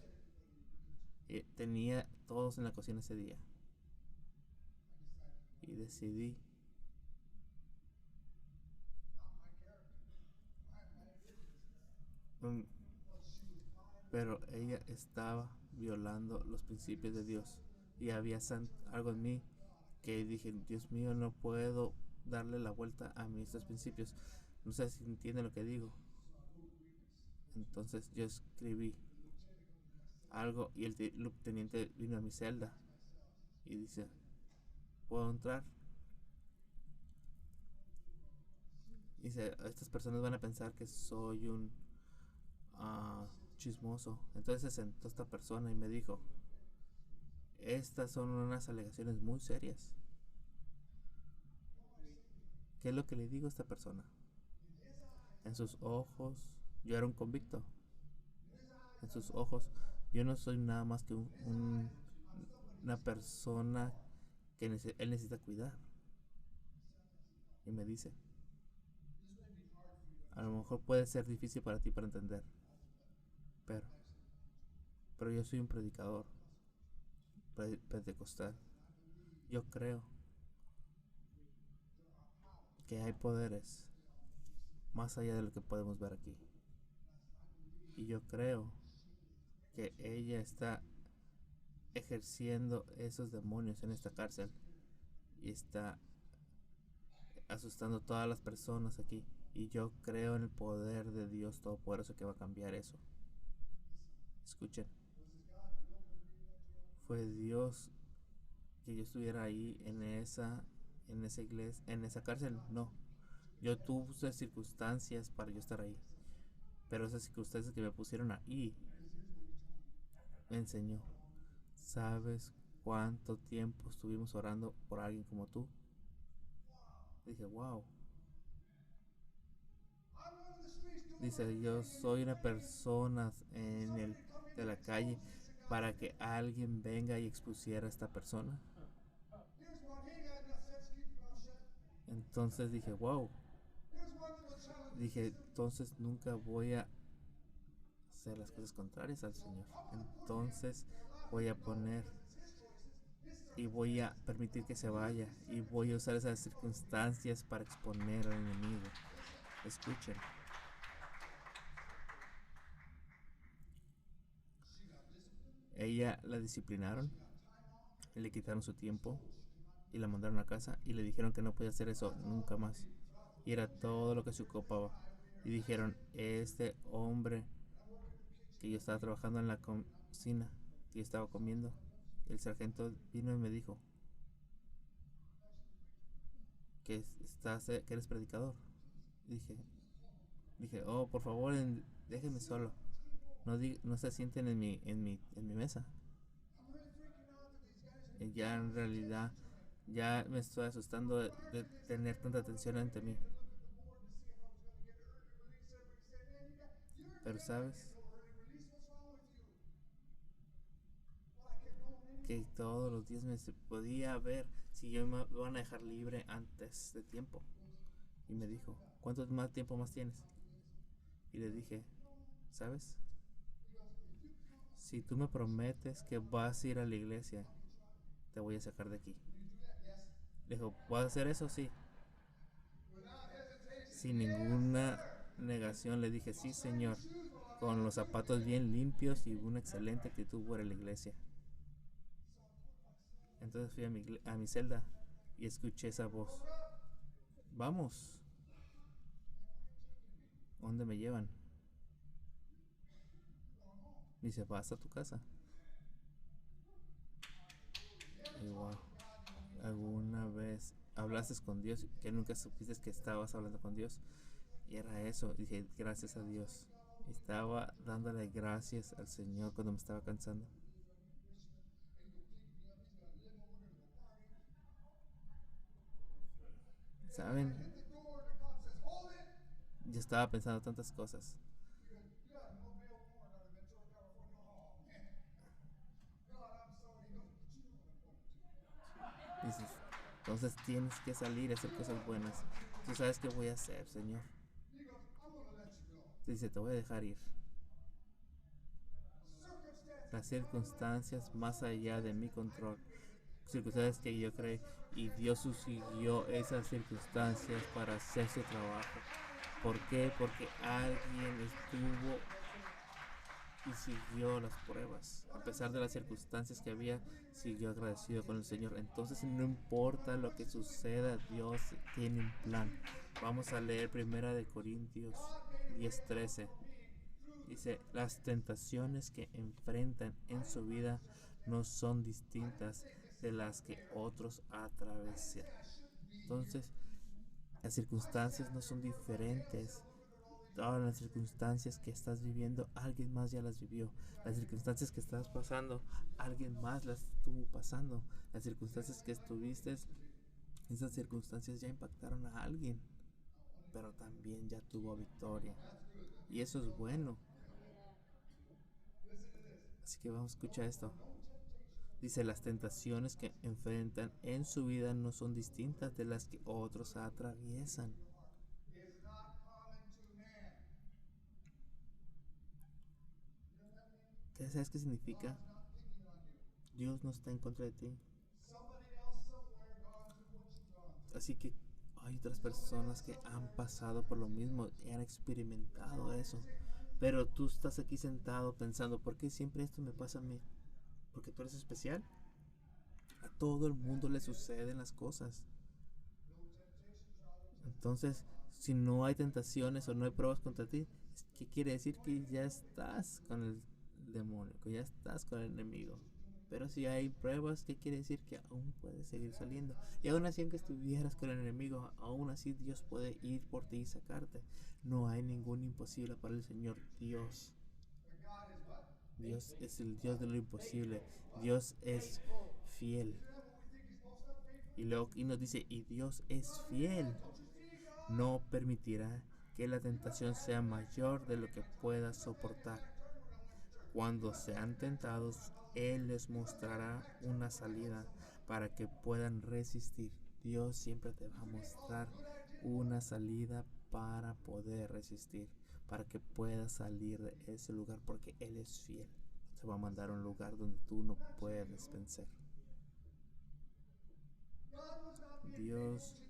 Y tenía todos en la cocina ese día. Y decidí. Mm, pero ella estaba violando los principios de Dios. Y había algo en mí que dije, Dios mío, no puedo darle la vuelta a estos principios. No sé si entiende lo que digo. Entonces yo escribí algo y el teniente vino a mi celda y dice, ¿puedo entrar? Y dice, estas personas van a pensar que soy un chismoso. Entonces se sentó esta persona y me dijo, estas son unas alegaciones muy serias. ¿Qué es lo que le digo a esta persona? En sus ojos, yo era un convicto. En sus ojos, yo no soy nada más que una persona que él necesita cuidar. Y me dice, a lo mejor puede ser difícil para ti para entender, pero, pero yo soy un predicador pentecostal. Yo creo que hay poderes más allá de lo que podemos ver aquí. Y yo creo que ella está ejerciendo esos demonios en esta cárcel y está asustando a todas las personas aquí. Y yo creo en el poder de Dios Todopoderoso que va a cambiar eso. Escuchen, fue Dios que yo estuviera ahí en esa iglesia, en esa cárcel. No, yo tuve circunstancias para yo estar ahí, pero esas circunstancias que me pusieron ahí me enseñó. ¿Sabes cuánto tiempo estuvimos orando por alguien como tú? Dije, wow. Dice, yo soy una persona de la calle para que alguien venga y expusiera a esta persona. Entonces dije, wow. Dije, entonces nunca voy a hacer las cosas contrarias al Señor. Entonces voy a poner y voy a permitir que se vaya y voy a usar esas circunstancias para exponer al enemigo. Escuchen. Ella la disciplinaron, le quitaron su tiempo y la mandaron a casa y le dijeron que no podía hacer eso nunca más. Y era todo lo que se ocupaba. Y dijeron, este hombre que yo estaba trabajando en la cocina, que yo estaba comiendo, el sargento vino y me dijo que eres predicador. Dije, oh, por favor, déjenme solo. No se sienten en mi mesa. Y ya en realidad ya me estoy asustando de tener tanta atención ante mí. Pero sabes que todos los días me podía ver si yo me van a dejar libre antes de tiempo. Y me dijo, ¿cuánto más tiempo más tienes? Y le dije, ¿sabes? Si tú me prometes que vas a ir a la iglesia, te voy a sacar de aquí. Le dijo, ¿vas a hacer eso? Sí. Sin ninguna negación le dije, sí, Señor, con los zapatos bien limpios y una excelente actitud por la iglesia. Entonces fui a mi celda y escuché esa voz. Vamos. ¿Dónde me llevan? Dice, vas a tu casa. Y wow, ¿alguna vez hablaste con Dios que nunca supiste que estabas hablando con Dios? Y era eso. Dije, gracias a Dios. Estaba dándole gracias al Señor cuando me estaba cansando. ¿Saben? Yo estaba pensando tantas cosas. Dices, entonces tienes que salir a hacer cosas buenas. Tú sabes qué voy a hacer, Señor. Dice, te voy a dejar ir. Las circunstancias más allá de mi control. Circunstancias que yo creé. Y Dios siguió esas circunstancias para hacer su trabajo. ¿Por qué? Porque alguien estuvo y siguió las pruebas. A pesar de las circunstancias que había, siguió agradecido con el Señor. Entonces no importa lo que suceda, Dios tiene un plan. Vamos a leer 1 Corintios 10:13. Dice, las tentaciones que enfrentan en su vida no son distintas de las que otros atravesan. Entonces, las circunstancias no son diferentes. Todas las circunstancias que estás viviendo, alguien más ya las vivió. Las circunstancias que estás pasando, alguien más las estuvo pasando. Las circunstancias que estuviste, esas circunstancias ya impactaron a alguien, pero también ya tuvo victoria. Y eso es bueno. Así que vamos a escuchar esto. Dice, las tentaciones que enfrentan en su vida no son distintas de las que otros atraviesan. ¿Qué sabes qué significa? Dios no está en contra de ti. Así que hay otras personas que han pasado por lo mismo y han experimentado eso. Pero tú estás aquí sentado pensando, ¿por qué siempre esto me pasa a mí? ¿Porque tú eres especial? A todo el mundo le suceden las cosas. Entonces, si no hay tentaciones o no hay pruebas contra ti, ¿qué quiere decir? Que ya estás con el demonio, que ya estás con el enemigo. Pero si hay pruebas, ¿qué quiere decir? Que aún puedes seguir saliendo. Y aún así, aunque estuvieras con el enemigo, aún así Dios puede ir por ti y sacarte. No hay ningún imposible para el Señor Dios. Dios es el Dios de lo imposible. Dios es fiel. Y luego y nos dice, y Dios es fiel. No permitirá que la tentación sea mayor de lo que puedas soportar. Cuando sean tentados, Él les mostrará una salida para que puedan resistir. Dios siempre te va a mostrar una salida para poder resistir, para que puedas salir de ese lugar, porque Él es fiel. Te va a mandar a un lugar donde tú no puedes vencer. Dios,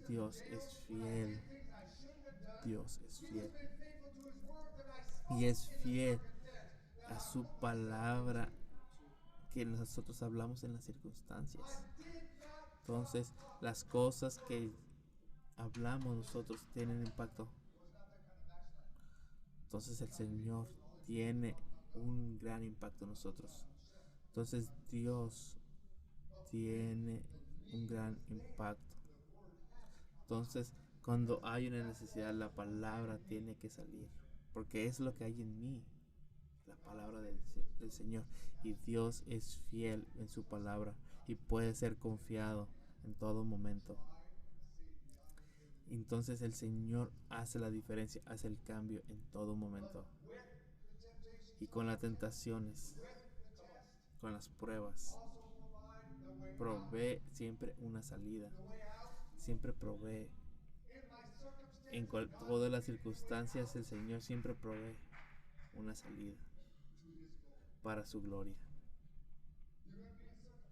Dios es fiel. Dios es fiel. Y es fiel a su palabra que nosotros hablamos en las circunstancias. Entonces, las cosas que hablamos nosotros tienen impacto. Entonces, el Señor tiene un gran impacto en nosotros. Entonces, Dios tiene un gran impacto. Entonces, cuando hay una necesidad, la palabra tiene que salir, porque es lo que hay en mí, la palabra del Señor. Y Dios es fiel en su palabra y puede ser confiado en todo momento. Entonces el Señor hace la diferencia, hace el cambio en todo momento. Y con las tentaciones, con las pruebas, provee siempre una salida. Siempre provee. En todas las circunstancias el Señor siempre provee una salida para su gloria.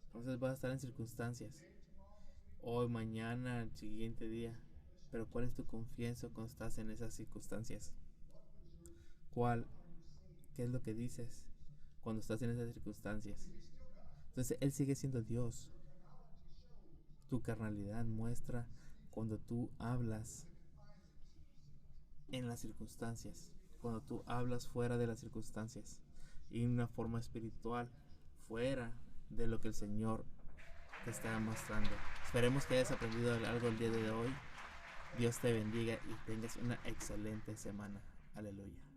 Entonces vas a estar en circunstancias. Hoy, mañana, el siguiente día. Pero ¿cuál es tu confianza cuando estás en esas circunstancias? ¿Cuál? ¿Qué es lo que dices? cuando estás en esas circunstancias. Entonces Él sigue siendo Dios. Tu carnalidad muestra cuando tú hablas en las circunstancias, cuando tú hablas fuera de las circunstancias y en una forma espiritual fuera de lo que el Señor te está mostrando. Esperemos que hayas aprendido algo el día de hoy. Dios te bendiga y tengas una excelente semana. Aleluya.